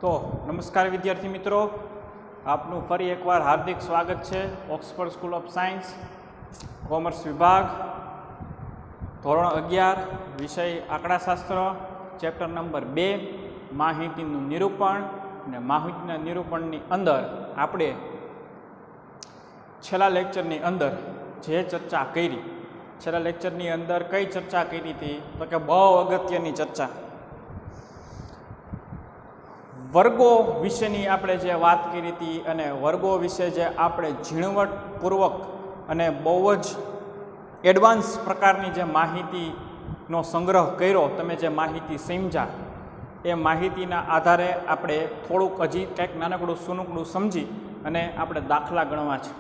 तो नमस्कार विद्यार्थी मित्रों, आपનું ફરી એકવાર હાર્દિક સ્વાગત છે Oxford school of science commerce વિભાગ ધોરણ 11 વિષય આંકડાશાસ્ત્ર ચેપ્ટર નંબર 2 માહિતીનું નિરૂપણ અને માહિતીના નિરૂપણની અંદર આપણે છેલ્લા લેક્ચરની અંદર જે ચર્ચા કરી, છેલ્લા લેક્ચરની અંદર કઈ ચર્ચા કરી હતી તો કે બહુ અગત્યની ચર્ચા વર્ગો વિશેની આપણે જે વાત કરી હતી અને વર્ગો વિશે જે આપણે ઝીણવટપૂર્વક અને બહુ જ એડવાન્સ પ્રકારની જે માહિતીનો સંગ્રહ કર્યો, તમે જે માહિતી સમજ્યા એ માહિતીના આધારે આપણે થોડુંક હજી કંઈક નાનકડું સુનુકડું સમજી અને આપણે દાખલા ગણવા છે.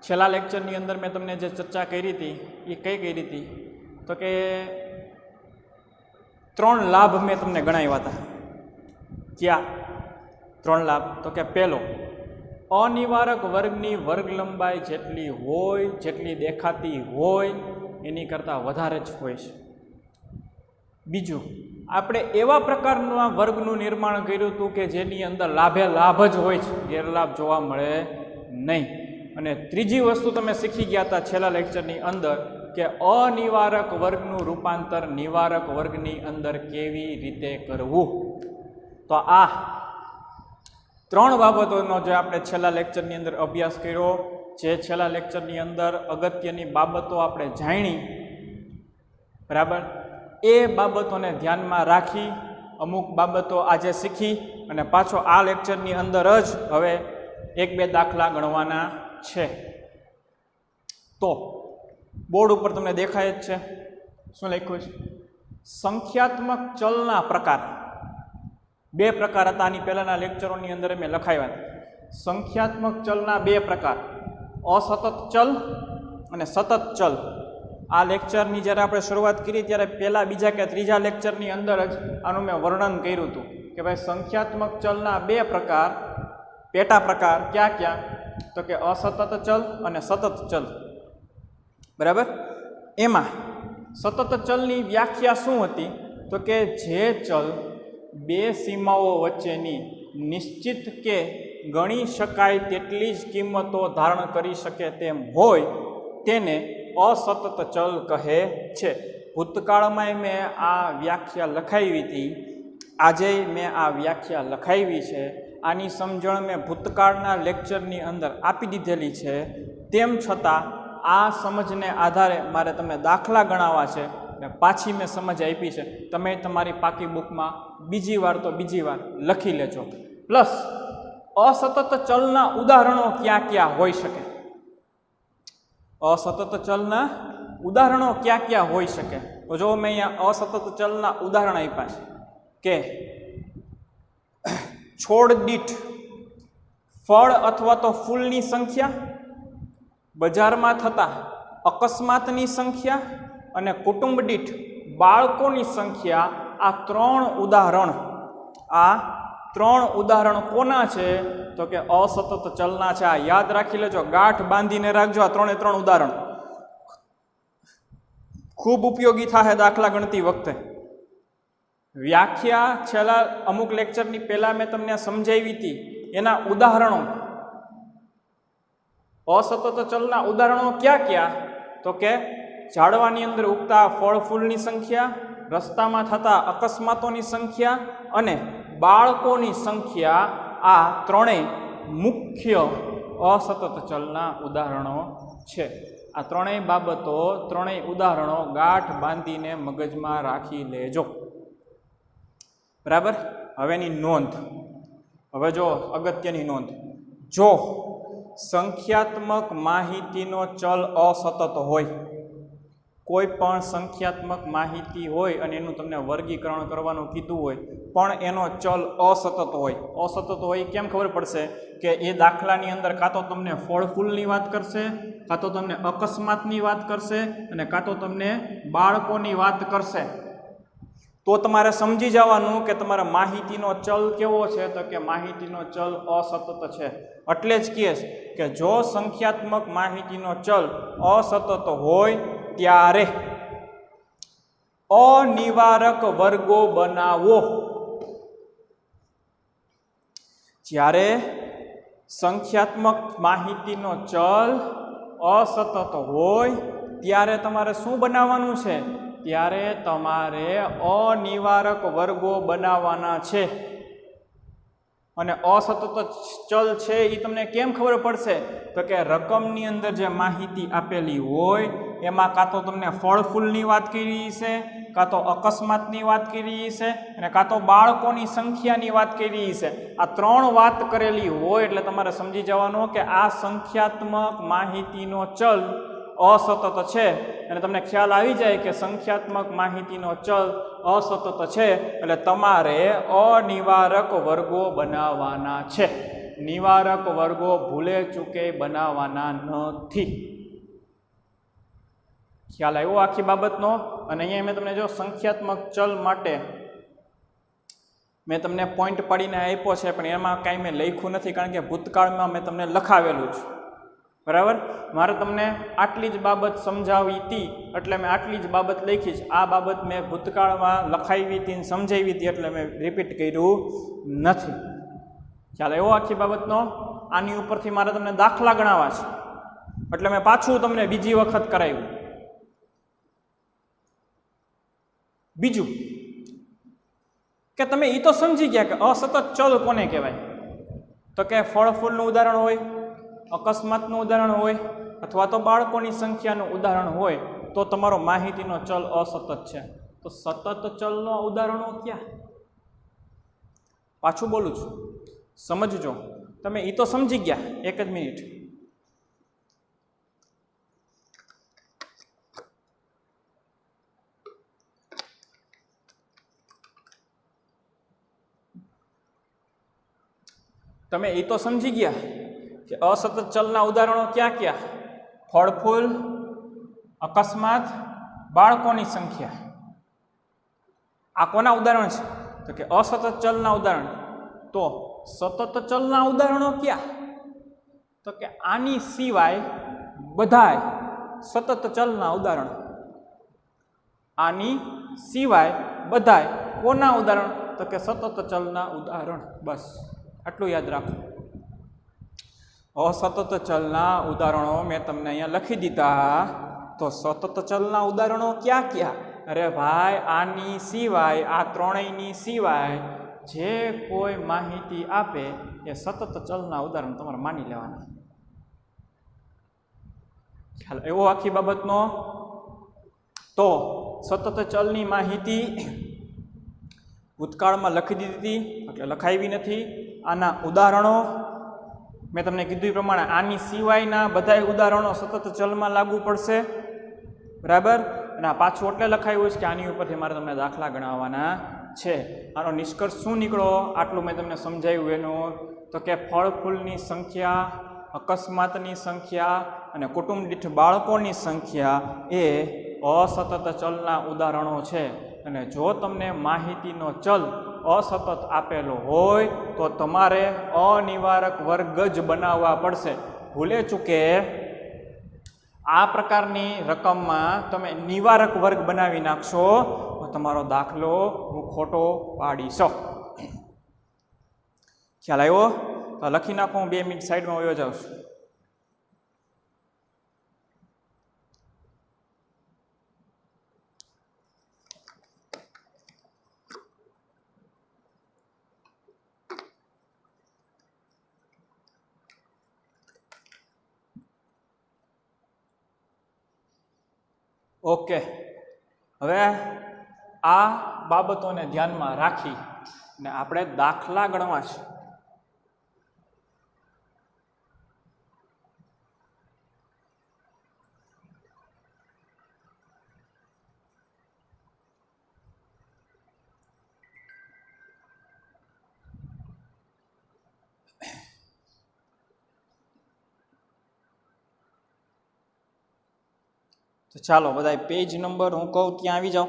છેલ્લા લેક્ચરની અંદર મેં તમને જે ચર્ચા કરી હતી એ કઈ કરી હતી તો કે 3 લાભ મેં તમને ગણાવ્યા હતા. क्या 3 लाभ तो क्या पहलो अनिवारक वर्गनी वर्ग लंबाई जेटली होय जेटली देखाती होय एनी करता वधारे ज होय छे. बीजू आपणे एवा प्रकारना वर्गनुं निर्माण कर्युं हतुं के जेनी अंदर लाभे लाभ ज होय छे, गैरलाभ जोवा मळे नहीं. अने त्रीजी वस्तु तमे शीखी गया था छेल्ला लेक्चरनी अंदर के अनिवारक वर्गनुं रूपांतर निवारक वर्गनी अंदर केवी रीते करवुं. तो आ 3 बाबतों जो आपणे छेल्ला लेक्चरनी अंदर अभ्यास कर्यो, जे छेल्ला लेक्चरनी अंदर अगत्यनी बाबतो आपणे जाणी, बराबर, ए बाबतोने ध्यानमां राखी अमुक बाबतो आजे शीखी अने पाछो आ लेक्चरनी अंदर ज हवे 1-2 दाखला गणवाना छे. तो बोर्ड पर तमने देखाय ज छे शुं लख्युं छे? संख्यात्मक चलना प्रकार. 2 प्रकार था. आनी पहलाना लेक्चरोनी अंदर मैं लखाव्या था. संख्यात्मक चलना 2 प्रकार, असतत चल अने सतत चल. आ लेक्चरनी ज्यारे आपणे शरूआत करी त्यारे पहला बीजा के त्रीजा लेक्चरनी अंदर ज आनुं मैं वर्णन कर्युं हतुं के भाई संख्यात्मक चलना 2 प्रकार, पेटा प्रकार क्या क्या तो के असतत चल अने सतत चल. बराबर. एमां सतत चलनी व्याख्या शुं हती तो के जे चल 2 सीमाओं वच्चेनी निश्चित के गणी शकाय तेटली ज किंमतो धारण करी शके तेम होय तेने असतत चल कहे छे. भूतकाळमां मैं आ व्याख्या लखावी थी, आजे मैं आ व्याख्या लखावी छे. आनी समझण में भूतकाळना लेक्चरनी अंदर आपी दीधेली छे. तेम छतां आ समझने आधारे मारे तमने दाखला गणावा छे ने पाछी मैं समझ आपी है. तमे तमारी पाकी बुक में बीजी वार तो बीजी वार लखी लेजो. प्लस असतत चलना उदाहरणों क्या क्या होई शके, असतत चलना उदाहरणों क्या क्या होई शके. तो जो मैं अहींया असतत चलना उदाहरण आप्या छे के छोड़ दीठ फळ अथवा तो फूलनी संख्या, बजारमां थता अकस्मातनी संख्या અને કુટુંબ દીઠ બાળકોની સંખ્યા. આ 3 ઉદાહરણ, આ 3 ઉદાહરણ કોના છે તો કે અસતત ચલના છે. આ યાદ રાખી લેજો, ગાંઠ બાંધીને રાખજો. આ 3 ઉદાહરણ ખૂબ ઉપયોગી થાય દાખલા ગણતી વખતે. વ્યાખ્યા છેલ્લા અમુક લેક્ચરની પહેલા મેં તમને સમજાવી હતી, એના ઉદાહરણો असतत चलना उदाहरणों क्या क्या तो के झाड़वानी अंदर उगता फल फूलनी संख्या, रस्तामां थता अकस्मातोनी संख्या अने बाळकोनी संख्या. आ 3 मुख्य असतत चलना उदाहरणों छे. आ 3 बाबतो 3 उदाहरणों गांठ बांधीने मगजमां राखी लेजो. बराबर. हवेनी नोंध. हवे जो अगत्यनी नोंध, जो संख्यात्मक माहितीनो चल असतत होय, कोईपण संख्यात्मक माहिती होय अने एनुं तमने वर्गीकरण करवानुं कीधुं होय पण एनो चल असतत होय. असतत होय केम खबर पड़शे के ए दाखलानी अंदर कां तो तमने फळ फूलनी वात करशे, कां तो तमने अकस्मातनी वात करशे अने कां तो तमने बाळकोनी वात करशे. तो तमारे समझी जवानुं के तमारा माहितीनो चल केवो छे तो के माहितीनो चल असतत छे. एटले ज कहे के जो संख्यात्मक माहितीनो चल असतत होय त्यारे अनिवारक वर्गो बनावो. જ્યારે સંખ્યાત્મક માહિતીનો ચલ અસતત હોય ત્યારે તમારે શું બનાવવાનું છે? ત્યારે તમારે અનિવારક વર્ગો બનાવવાના છે. અને અસતત ચલ છે એ તમને કેમ ખબર પડશે? તો કે રકમની અંદર જે માહિતી આપેલી હોય એમાં કાં તો તમને ફળ ફૂલની વાત કરી છે, કાં તો અકસ્માતની વાત કરી છે, અને કાં તો બાળકોની સંખ્યાની વાત કરી છે. આ 3 વાત કરેલી હોય એટલે તમારે સમજી જવાનું કે આ સંખ્યાત્મક માહિતીનો ચલ અસતત છે. અને તમને ખ્યાલ આવી જાય કે સંખ્યાત્મક માહિતીનો ચલ અસતત છે એટલે તમારે અનિવારક વર્ગો બનાવવાના છે. નિવારક વર્ગો ભૂલે ચૂકે બનાવવાના નથી. ખ્યાલ આવ્યો આખી બાબતનો? અને અહીંયા મેં તમને જો સંખ્યાત્મક ચલ માટે મેં તમને પોઈન્ટ પાડીને આપ્યો છે, પણ એમાં કાંઈ મેં લખ્યું નથી કારણ કે ભૂતકાળમાં મેં તમને લખાવેલું છે. બરાબર? મારે તમને આટલી જ બાબત સમજાવી હતી એટલે મેં આટલી જ બાબત લખી છે. આ બાબત મેં ભૂતકાળમાં લખાવી હતી અને સમજાવી હતી એટલે મેં રિપીટ કર્યું નથી. ખ્યાલ એવો આખી બાબતનો? આની ઉપરથી મારે તમને દાખલા ગણાવવા છે એટલે મેં પાછું તમને બીજી વખત કરાવ્યું. બીજું કે તમે એ તો સમજી ગયા કે અસતત ચલ કોને કહેવાય? તો કે ફળ ફૂલનું ઉદાહરણ હોય, અકસ્માતનું ઉદાહરણ હોય, અથવા તો બાળકોની સંખ્યાનું ઉદાહરણ હોય તો તમારો માહિતીનો ચલ અસતત છે. તો સતત ચલનો ઉદાહરણો ક્યાં? પાછું બોલું છું, સમજજો. તમે એ તો સમજી ગયા. એક જ મિનિટ. તમે એ તો સમજી ગયા કે અસતત ચલના ઉદાહરણો ક્યાં ક્યાં? ફળ ફૂલ, અકસ્માત, બાળકોની સંખ્યા. આ કોના ઉદાહરણ છે? તો કે અસતત ચલના ઉદાહરણ. તો સતત ચલના ઉદાહરણો ક્યાં? તો કે આની સિવાય બધાય સતત ચલના ઉદાહરણ. આની સિવાય બધાય કોના ઉદાહરણ? તો કે સતત ચલના ઉદાહરણ. બસ આટલું યાદ રાખો. અસતત ચલના ઉદાહરણો મેં તમને અહીંયા લખી દીધા. તો સતત ચલના ઉદાહરણો ક્યાં ક્યાં? અરે ભાઈ, આની સિવાય, આ ત્રણેયની સિવાય જે કોઈ માહિતી આપે એ સતત ચલના ઉદાહરણ તમારે માની લેવાના. ખ્યાલ એવો આખી બાબતનો? તો સતત ચલની માહિતી ભૂતકાળમાં લખી દીધી એટલે લખાવી નથી. આના ઉદાહરણો મેં તમને કીધું એ પ્રમાણે આની સિવાયના બધાય ઉદાહરણો સતત ચલમાં લાગુ પડશે. બરાબર? અને આ પાછું એટલે લખાયું છે કે આની ઉપરથી મારે તમને દાખલા ગણાવવાના છે. આનો નિષ્કર્ષ શું નીકળો? આટલું મેં તમને સમજાવ્યું એનું. તો કે ફળ ફૂલની સંખ્યા, અકસ્માતની સંખ્યા અને કુટુંબ દીઠ બાળકોની સંખ્યા એ અસતત ચલના ઉદાહરણો છે. અને જો તમને માહિતીનો ચલ અસતત આપેલો હોય તો તમારે અનિવારક વર્ગ જ બનાવવા પડશે. ભૂલે ચૂકે આ પ્રકારની રકમમાં તમે નિવારક વર્ગ બનાવી નાખશો તો તમારો દાખલો હું ખોટો પાડીશ. ખ્યાલ આવ્યો? તો લખી નાખો. હું 2 મિનિટ સાઈડમાં વયો જાઉં છું. ઓકે, હવે આ બાબતોને ધ્યાનમાં રાખી ને આપણે દાખલા ગણવા છે. તો ચાલો બધા પેજ નંબર હું કહું ત્યાં આવી જાઓ.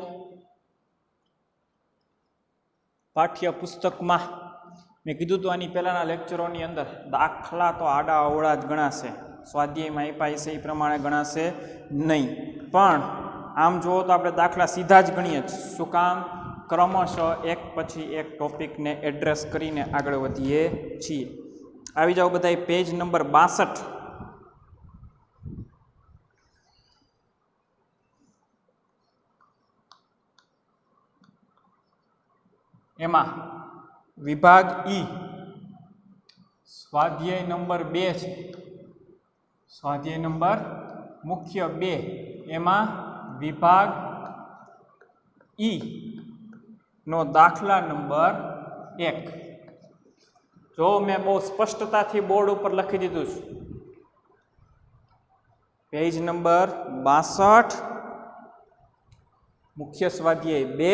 પાઠ્યપુસ્તકમાં મેં કીધું હતું આની પહેલાંના લેક્ચરોની અંદર દાખલા તો આડા અવળા જ ગણાશે. સ્વાધ્યાયમાં આપ્યા છે એ પ્રમાણે ગણાશે નહીં. પણ આમ જુઓ તો આપણે દાખલા સીધા જ ગણીએ જ. શું કામ? क्रमशः एक पछी एक टॉपिक ने एड्रेस करीने आगळ वधीए छीए। आवी जाओ बधाई पेज नंबर 62। एमा विभाग ई स्वाध्याय नंबर 2 छे। स्वाध्याय नंबर मुख्य 2 एमा विभाग ई नो दाखला नंबर 1। जो मैं बहुत स्पष्टता थी बोर्ड पर लखी दीधुं छे। पेज नंबर 62 मुख्य स्वाध्याय 2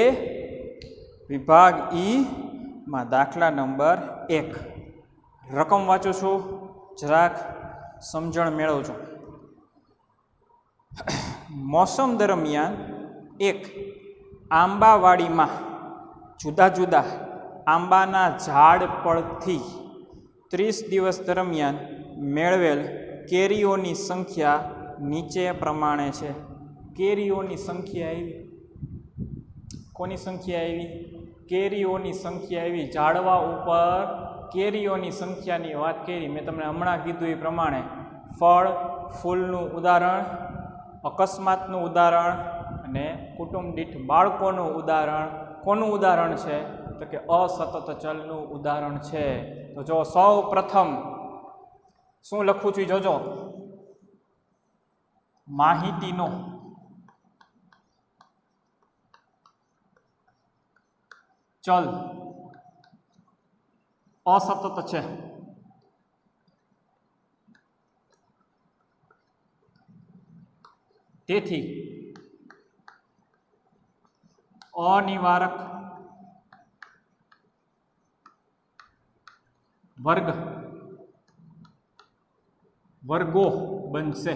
विभाग ई में दाखला नंबर 1। रकम वाँचू छू, जराक समझण मेळवजो। मौसम दरमियान एक आंबावाड़ी में जुदा जुदा आंबाना झाड़ परथी 30 दिवस दरमियान मेळवेल केरीओनी संख्या नीचे प्रमाणे छे। केरीओनी संख्या आई, कोनी संख्या आई? केरीओनी संख्या आई। झाड़वा उपर केरीओनी संख्यानी वात करी। मैं तमने हमणां कीधुं ए प्रमाणे फळ फूलनुं उदाहरण, अकस्मातनुं उदाहरण अने कुटुंब दीठ बाळकोनुं उदाहरण। कोनुं उदाहरण छे? तो कि असतत चलनुं उदाहरण छे। तो जो सौ प्रथम शुं लखुं छुं जोजो, माहितीनो चल असतत छे। तेथी अनिवारक वर्ग वर्गो बनशे।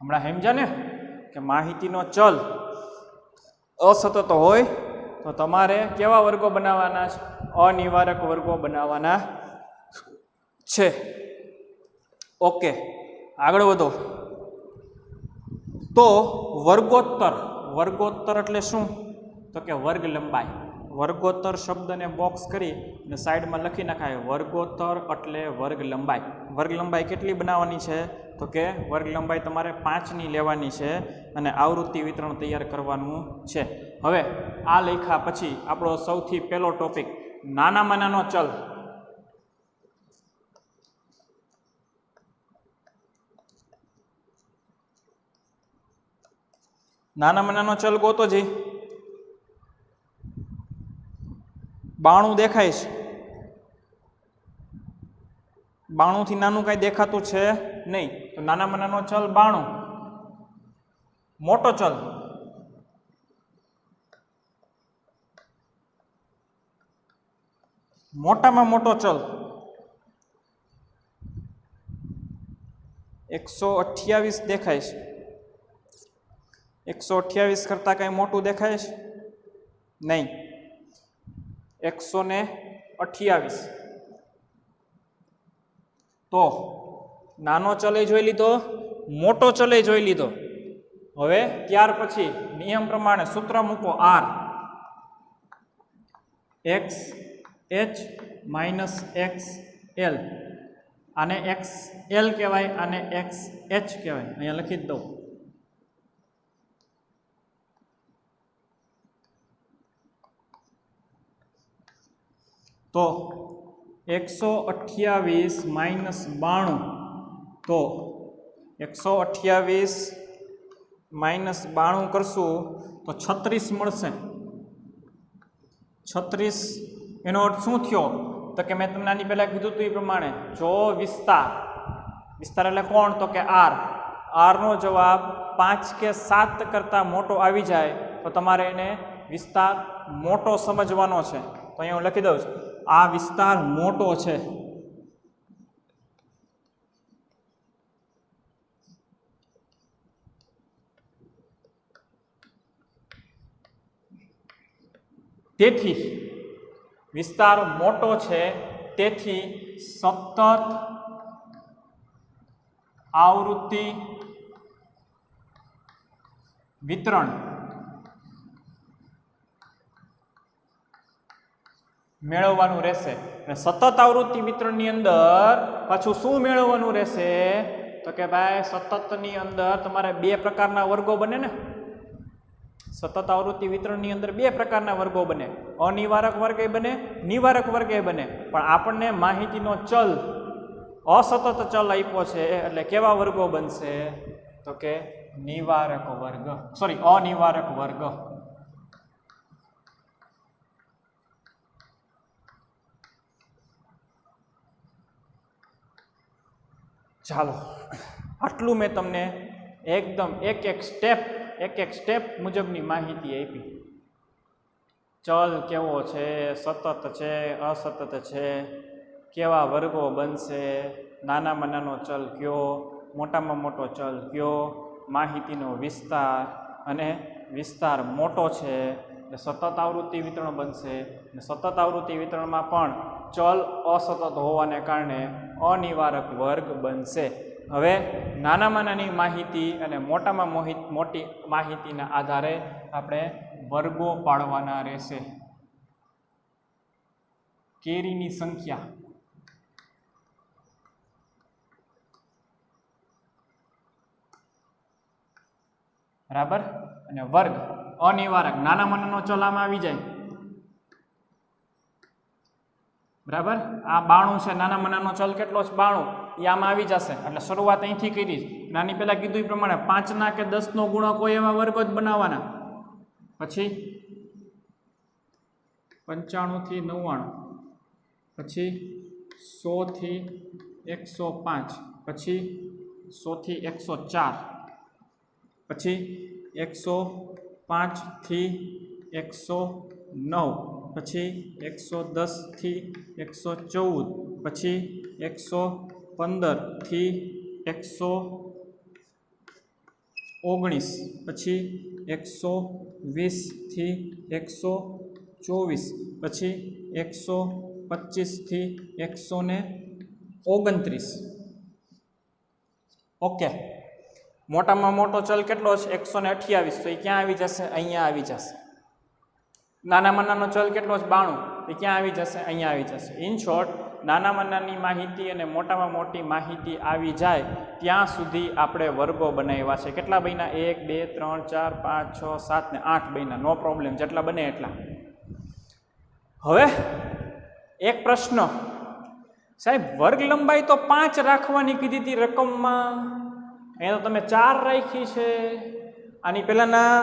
हमणां समज्या ने कि माहितीनो चल असतत होय तो तमारे केवा वर्गो बनावाना छे? अनिवारक वर्गो बनावाना छे। ओके, आगळ वधो। तो वर्गोत्तर, वर्गोत्तर एटले शुं? तो कि वर्ग लंबाई। वर्गोत्तर शब्द ने बॉक्स करी ने साइड में लखी नखाय। वर्गोत्तर एटले वर्ग लंबाई। वर्ग लंबाई केटली बनाववानी छे? तो कि वर्ग लंबाई तमारे 5 नी लेवानी छे अने आवृत्ति वितरण तैयार करवानुं छे। हवे आ लेखा पछी आपणो सौथी पहेलो टॉपिक नानामां नानो चल। नानामां नानो चल गोतो जी। 92 देखाय छे। 92 थी नानुं कांई देखातुं छे नहीं। तो नानामां नानो चल 92। मोटो चल मोटामां मोटो चल 128 देखाय छे। 128 करता कांई मोटुं देखाय छे नहीं। 128 तो नानो चले जोई लीधो, मोटो चले जोई लीधो। हवे त्यार पछी नियम प्रमाणे सूत्र मूको R X H minus X L. आने एक्स एल कहेवाय, आने एक्स एच कहेवाय। अहींया लखी ज दऊं। तो 128 माइनस 92 तो 128 माइनस 92 करशुं तो 36 मळशे। 36 एनो अर्थ शुं थयो? तो कि मैं तमने आनी पहेला कीधुं तुं ए प्रमाणे जो विस्तार, विस्तार एटले कोण? तो कि आर। आर नो जवाब 5 के 7 करता मोटो आवी जाए तो तमारे एने विस्तार मोटो समजवानो छे। तो अहींया हुं लखी दऊं छुं आ विस्तार मोटो छे। तेथी विस्तार मोटो छे, तेथी सतत आवृत्ति वितरण મેળવવાનું રહેશે. અને સતત આવૃત્તિ વિતરણની અંદર પાછું શું મેળવવાનું રહેશે? તો કે ભાઈ સતતની અંદર તમારે બે પ્રકારના વર્ગો બને ને. સતત આવૃત્તિ વિતરણની અંદર બે પ્રકારના વર્ગો બને, અનિવારક વર્ગ એ બને, નિવારક વર્ગ એ બને. પણ આપણને માહિતીનો ચલ અસતત ચલ આપ્યો છે, એટલે કેવા વર્ગો બનશે? તો કે નિવારક વર્ગ, સોરી અનિવારક વર્ગ. ચાલો, આટલું મેં તમને એકદમ એક એક સ્ટેપ મુજબની માહિતી આપી. ચલ કેવો છે, સતત છે, અસતત છે, કેવા વર્ગો બનશે, નાનામાં નાનો ચલ કયો, મોટામાં મોટો ચલ કયો, માહિતીનો વિસ્તાર, અને વિસ્તાર મોટો છે એટલે સતત આવૃત્તિ વિતરણ બનશે. અને સતત આવૃત્તિ વિતરણમાં પણ ચલ અસતત હોવાને કારણે અનિવારક વર્ગ બનશે. હવે નાનામાં નાની માહિતી અને મોટામાં મોટી માહિતીના આધારે આપણે વર્ગો પાડવાના રહેશે. કેરીની સંખ્યા, બરાબર, અને વર્ગ અનિવારક, નાનામાં નાનો ચલ આમાં આવી જાય, બરાબર. આ 92 છે, નાનામાં નાનો ચલ કેટલો છે? 92. એ આમાં આવી જશે. એટલે શરૂઆત અહીંથી કરી. નાની પહેલા કીધું એ પ્રમાણે 5ના કે 10નો ગુણક હોય એવા વર્ગો જ બનાવવાના. પછી 95 થી 99, પછી 100 થી 105, પછી 100 થી 104, પછી 105 થી 109, પછી 110 થી 114, પછી 115 થી 119, પછી 120 થી 124, પછી 125 થી 129. ઓકે. મોટામાં મોટો ચલ કેટલો છે? 128. તો એ ક્યાં આવી જશે? અહીંયા આવી જશે. નાનામાં નાનો ચલ કેટલો છે? 92. એ ક્યાં આવી જશે? અહીંયા આવી જશે. ઇન શોર્ટ, નાનામાં નાની માહિતી અને મોટામાં મોટી માહિતી આવી જાય ત્યાં સુધી આપણે વર્ગો બનાવ્યા છે. કેટલા બન્યા? 1, 2, 3, 4, 5, 6, 7 ને 8 બન્યા. નો પ્રોબ્લેમ, જેટલા બને એટલા. હવે એક પ્રશ્ન, સાહેબ વર્ગ લંબાઈ તો 5 રાખવાની કીધી હતી રકમમાં, અહીંયા તો તમે 4 રાખી છે. આની પહેલાંના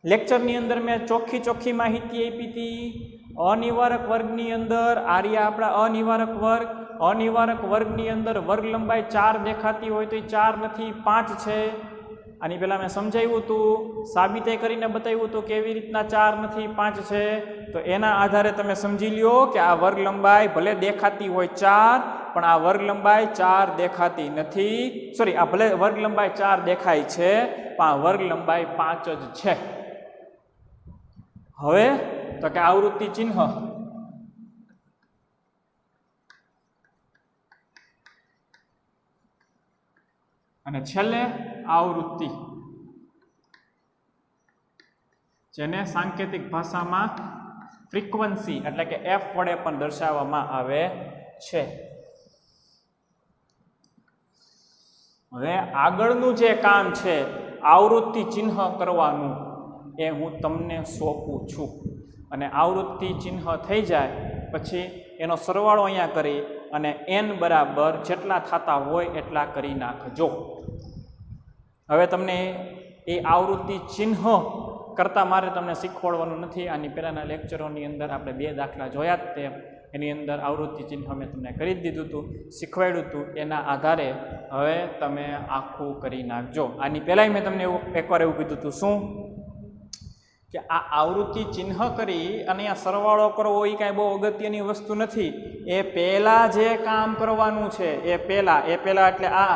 લેક્ચરની અંદર મેં ચોખ્ખી માહિતી આપી હતી. અનિવારક વર્ગની અંદર આર્યા આપણા અનિવારક વર્ગની અંદર વર્ગ લંબાઈ 4 દેખાતી હોય તો એ 4 નથી, 5 છે. આની પહેલાં મેં સમજાવ્યું હતું, સાબિતે કરીને બતાવ્યું હતું કેવી રીતના 4 નથી 5 છે. તો એના આધારે તમે સમજી લ્યો કે આ વર્ગ લંબાઈ ભલે દેખાતી હોય 4, પણ આ વર્ગ લંબાઈ 4 દેખાતી નથી. સોરી, આ ભલે વર્ગ લંબાઈ 4 દેખાય છે, પણ આ વર્ગ લંબાઈ 5 જ છે. હવે તો કે આવૃત્તિ ચિહ્ન, અને છેલ્લે આવૃત્તિ, જેને સાંકેતિક ભાષામાં ફ્રીક્વન્સી એટલે કે F વડે પણ દર્શાવવામાં આવે છે. હવે આગળનું જે કામ છે આવૃત્તિ ચિહ્ન કરવાનું, એ હું તમને સોંપું છું. અને આવૃત્તિ ચિહ્ન થઈ જાય પછી એનો સરવાળો અહીંયા કરી અને n બરાબર જેટલા થતા હોય એટલા કરી નાખજો. હવે તમને એ આવૃત્તિ ચિહ્ન કરતાં મારે તમને શીખવાડવાનું નથી. આની પહેલાંના લેક્ચરોની અંદર આપણે 2 દાખલા જોયા જ તે, એની અંદર આવૃત્તિ ચિહ્ન મેં તમને કરી જ દીધું હતું, શીખવાડ્યું હતું. એના આધારે હવે તમે આખું કરી નાખજો. આની પહેલાંય મેં તમને એકવાર એવું કીધું હતું, શું કે આ આવૃત્તિ ચિહ્ન કરી અને આ સરવાળો કરવો એ કાંઈ બહુ અગત્યની વસ્તુ નથી. એ પહેલાં જે કામ કરવાનું છે એ પહેલાં એટલે આ,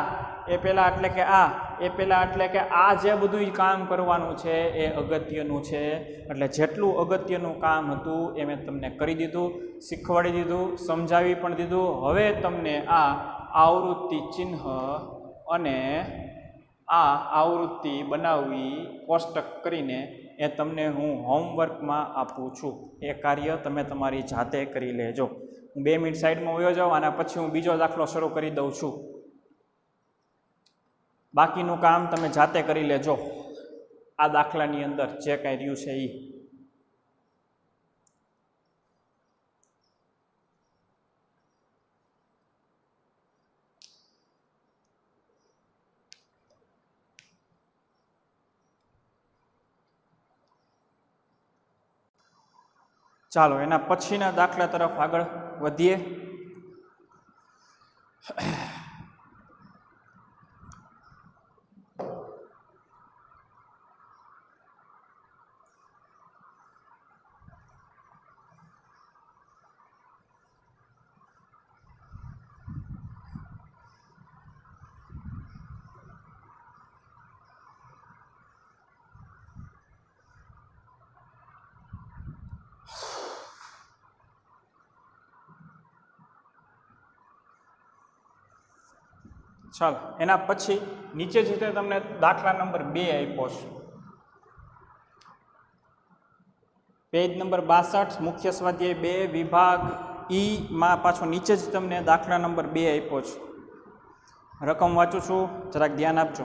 એ પહેલાં એટલે કે આ, એ પહેલાં એટલે કે આ જે બધું કામ કરવાનું છે એ અગત્યનું છે. એટલે જેટલું અગત્યનું કામ હતું એ મેં તમને કરી દીધું, શીખવાડી દીધું, સમજાવી પણ દીધું. હવે તમને આ આવૃત્તિ ચિહ્ન અને આ આવૃત્તિ બનાવવી કોષ્ટક કરીને એ તમને હું હોમવર્કમાં આપું છું. એ કાર્ય તમે તમારી જાતે કરી લેજો. હું 2 મિનિટ સાઈડમાં વયો જાઉં અને પછી હું બીજો દાખલો શરૂ કરી દઉં છું. બાકીનું કામ તમે જાતે કરી લેજો આ દાખલાની અંદર જે કાંઈ રહ્યું છે એ. ચાલો એના પછીના દાખલા તરફ આગળ વધીએ. ચાલો એના પછી નીચે જે તમને દાખલા નંબર 2 આપ્યો છે. પેજ નંબર 62 મુખ્ય સ્વાધ્યાય 2 વિભાગ ઈ માં પાછો નીચે જ તમને દાખલા નંબર 2 આપ્યો છે. રકમ વાંચું છું, જરાક ધ્યાન આપજો.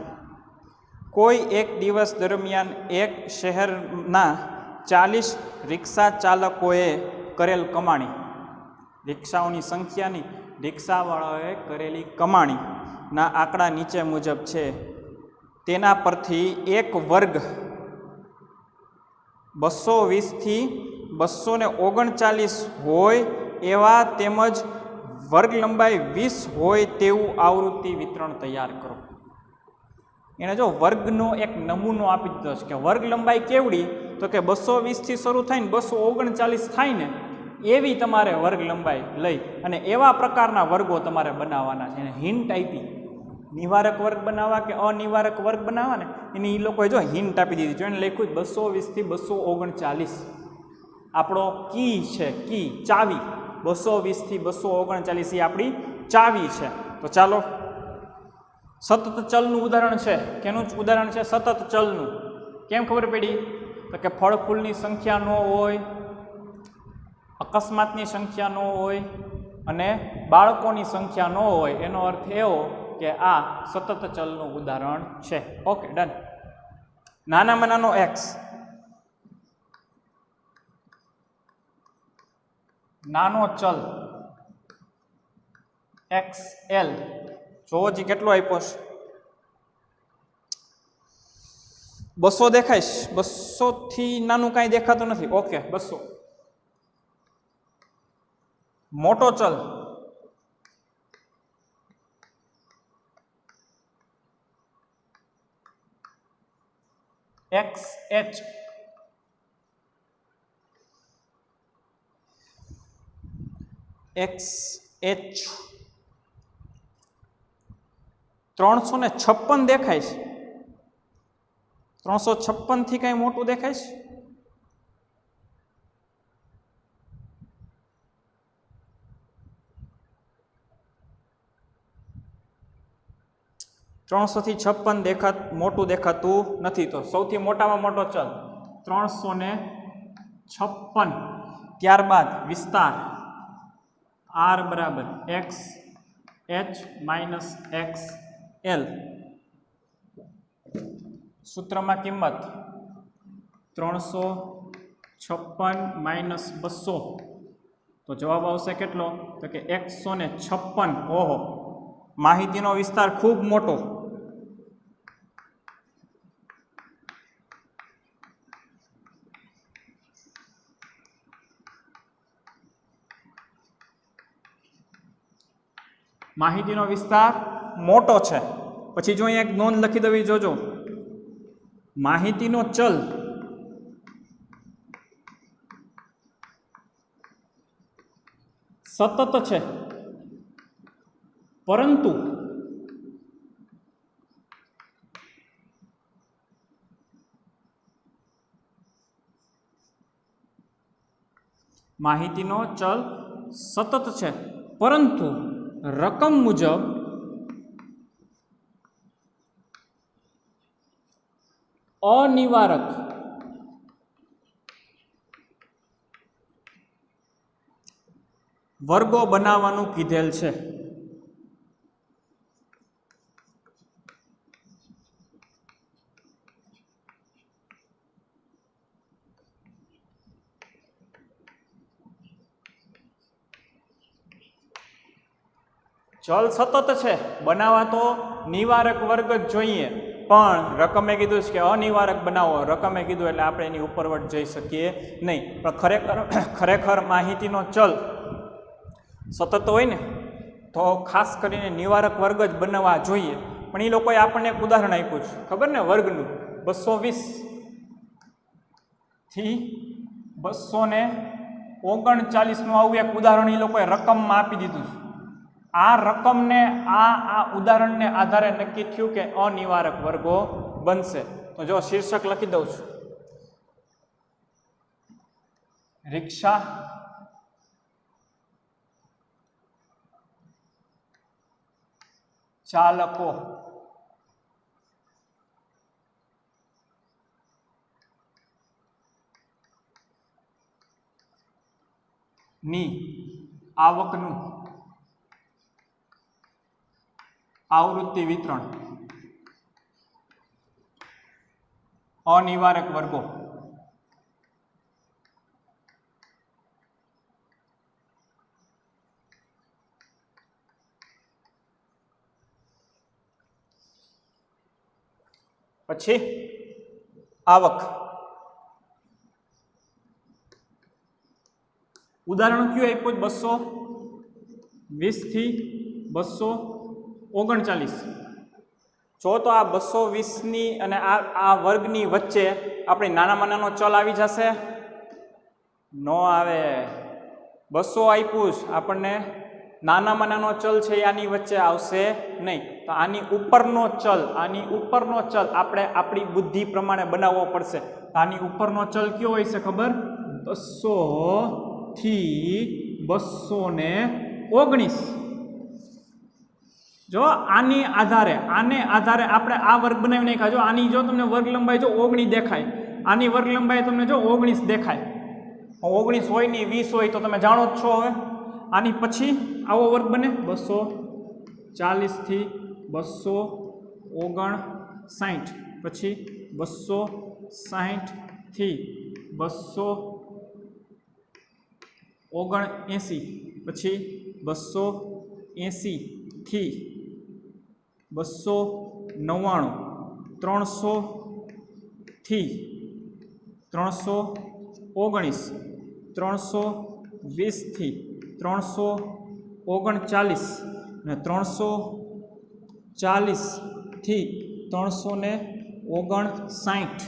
કોઈ એક દિવસ દરમિયાન એક શહેરના 40 રિક્ષા ચાલકોએ કરેલ કમાણી, રિક્ષાઓની સંખ્યાની રિક્ષાવાળાઓએ કરેલી કમાણી ના આંકડા નીચે મુજબ છે. તેના પરથી એક વર્ગ 220 થી 239 હોય એવા તેમજ વર્ગ લંબાઈ 20 હોય તેવું આવૃત્તિ વિતરણ તૈયાર કરો. એને જો વર્ગનો એક નમૂનો આપી દીધો છે કે વર્ગ લંબાઈ કેવડી, તો કે 220 થી શરૂ થઈને 239 થાય ને એવી તમારે વર્ગ લંબાઈ લઈ અને એવા પ્રકારના વર્ગો તમારે બનાવવાના છે. એને હિન્ટ આપી, નિવારક વર્ગ બનાવવા કે અનિવારક વર્ગ બનાવવા ને એની એ લોકોએ જો હિન્ટ આપી દીધી. જો એને લખ્યું 220 થી 239 આપણો કી છે, કી ચાવી. 220 થી 239 એ આપણી ચાવી છે. તો ચાલો સતત ચલનું ઉદાહરણ છે. કેનું ઉદાહરણ છે? સતત ચલનું. કેમ ખબર પડી? તો કે ફળ ફૂલની સંખ્યા ન હોય, અકસ્માતની સંખ્યા ન હોય અને બાળકોની સંખ્યા ન હોય. એનો અર્થ એવો કે આ સતત ચલનું ઉદાહરણ છે. Okay, done. નાનામાં નાનો એક્સ, નાનો ચલ એક્સ એલ, જોવો જી કેટલો આપ્યો છે? 200 દેખાઈશ. 200 થી નાનું કાંઈ દેખાતું નથી. ઓકે, 200. મોટો ચલ એક્સ એચ, એક્સ એચ 356 દેખાય છે. 356 થી કઈ મોટું દેખાય છે? મોટું દેખાતું નથી. તો સૌથી મોટામાં મોટો ચલ 356. ત્યારબાદ વિસ્તાર r બરાબર x H minus x L. સૂત્રમાં કિંમત 356 માઇનસ 200. તો જવાબ આવશે કેટલો? તો કે 156. ઓહો, માહિતીનો વિસ્તાર ખૂબ મોટો. માહિતીનો વિસ્તાર મોટો છે. પછી જો અહીંયા એક નોંધ લખી દેવી, જોજો. માહિતીનો ચલ સતત છે, પરંતુ માહિતીનો ચલ સતત છે, પરંતુ રકમ મુજબ અનિવારક વર્ગો બનાવવાનું કીધેલ છે. ચલ સતત છે, બનાવવા તો નિવારક વર્ગ જ જોઈએ, પણ રકમે કીધું છે કે અનિવારક બનાવો. રકમે કીધું એટલે આપણે એની ઉપરવટ જઈ શકીએ નહીં. પણ ખરેખર માહિતીનો ચલ સતત હોય ને તો ખાસ કરીને નિવારક વર્ગ જ બનાવવા જોઈએ. પણ એ લોકોએ આપણને એક ઉદાહરણ આપ્યું છે, ખબર ને, વર્ગનું 220 થી 239નું આવું એક ઉદાહરણ એ લોકોએ રકમમાં આપી દીધું છે. આ રકમને આ ઉદાહરણને આધારે નક્કી થયું કે અનિવારક વર્ગો બનશે. તો જો શીર્ષક લખી દઉં છું, રિક્ષા ચાલકો ની આવકનું આવૃત્તિ વિતરણ અનિવારક વર્ગો. પછી આવક. ઉદાહરણ કયું આપ્યું? 220 થી 239. જો તો આ 220ની અને આ વર્ગની વચ્ચે આપણી નાનામાં નાનો ચલ આવી જશે? નો આવે. 200 આપ્યું છે આપણને, નાનામાં નાનો ચલ છે આની વચ્ચે આવશે નહીં. તો આની ઉપરનો ચલ આપણે આપણી બુદ્ધિ પ્રમાણે બનાવવો પડશે. આની ઉપરનો ચલ કયો હોય છે ખબર? 200 થી 219. જો આને આધારે આપણે આ વર્ગ બનાવી નાખ્યા. જો આની જો તમને વર્ગ લંબાઈ જો 19 દેખાય, આની વર્ગ લંબાઈ તમને જો 19 દેખાય. 19 હોય ને 20 હોય તો તમે જાણો જ છો. હવે આની પછી આવો વર્ગ બને 240 થી 259, પછી 260 થી 279, પછી 280 થી 299, 300 થી 319, 320 થી 339 અને 340 થી 359.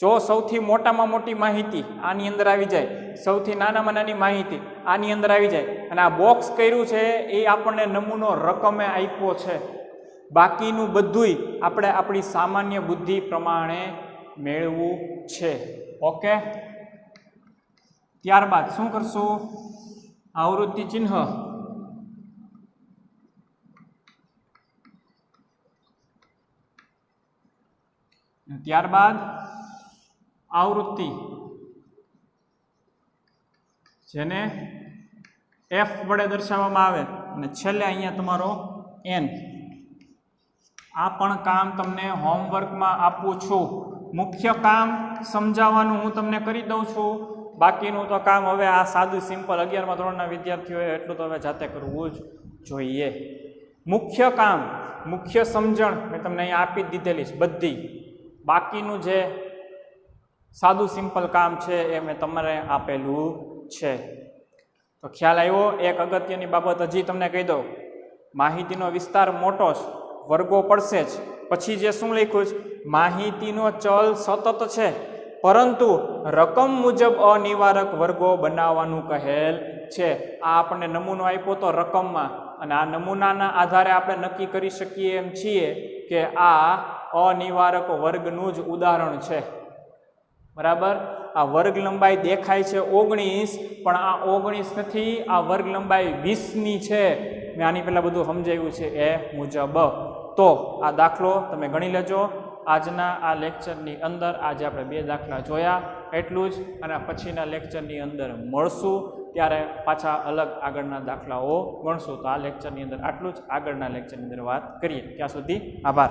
જો સૌથી મોટામાં મોટી માહિતી આની અંદર આવી જાય, સૌથી નાનામાં નાની માહિતી આની અંદર આવી જાય, અને આ બોક્સ કર્યું છે એ આપણને નમૂનો રકમે આપ્યો છે. બાકીનું બધુંય આપણે આપણી સામાન્ય બુદ્ધિ પ્રમાણે મેળવવું છે. ઓકે, ત્યારબાદ શું કરશું? આવૃત્તિ ચિહ્ન. ત્યારબાદ આવૃત્તિ, જેને F વડે દર્શાવવામાં આવે, અને છેલ્લે અહીંયા તમારો N. આ પણ કામ તમને હોમવર્કમાં આપું છું. મુખ્ય કામ સમજાવવાનું હું તમને કરી દઉં છું. બાકીનું તો કામ હવે આ સાદું સિમ્પલ 11મા ધોરણના વિદ્યાર્થીઓએ એટલું તો હવે જાતે કરવું જ જોઈએ. મુખ્ય કામ, મુખ્ય સમજણ મેં તમને અહીંયા આપી જ દીધેલી છે બધી. બાકીનું જે સાદું સિમ્પલ કામ છે એ મેં તમારે આપેલું છે. તો ખ્યાલ આવ્યો? એક અગત્યની બાબત હજી તમને કહી દઉં. માહિતીનો વિસ્તાર મોટો છે, વર્ગો પડશે જ. પછી જે શું લખ્યું છે? માહિતીનો ચલ સતત છે, પરંતુ રકમ મુજબ અનિવારક વર્ગો બનાવવાનું કહેલ છે. આ આપણને નમૂનો આપ્યો તો રકમમાં, અને આ નમૂનાના આધારે આપણે નક્કી કરી શકીએ એમ છીએ કે આ અનિવારક વર્ગનું જ ઉદાહરણ છે. બરાબર? આ વર્ગ લંબાઈ દેખાય છે 19, પણ આ 19 નથી, આ વર્ગ લંબાઈ 20ની છે. મેં આની પહેલાં બધું સમજાવ્યું છે એ મુજબ. તો આ દાખલો તમે ગણી લેજો. આજના આ લેક્ચરની અંદર આજે આપણે 2 દાખલા જોયા એટલું જ, અને પછીના લેક્ચરની અંદર મળશું ત્યારે પાછા અલગ આગળના દાખલાઓ ગણશું. તો આ લેક્ચરની અંદર આટલું જ, આગળના લેક્ચરની અંદર વાત કરીએ. ત્યાં સુધી આભાર.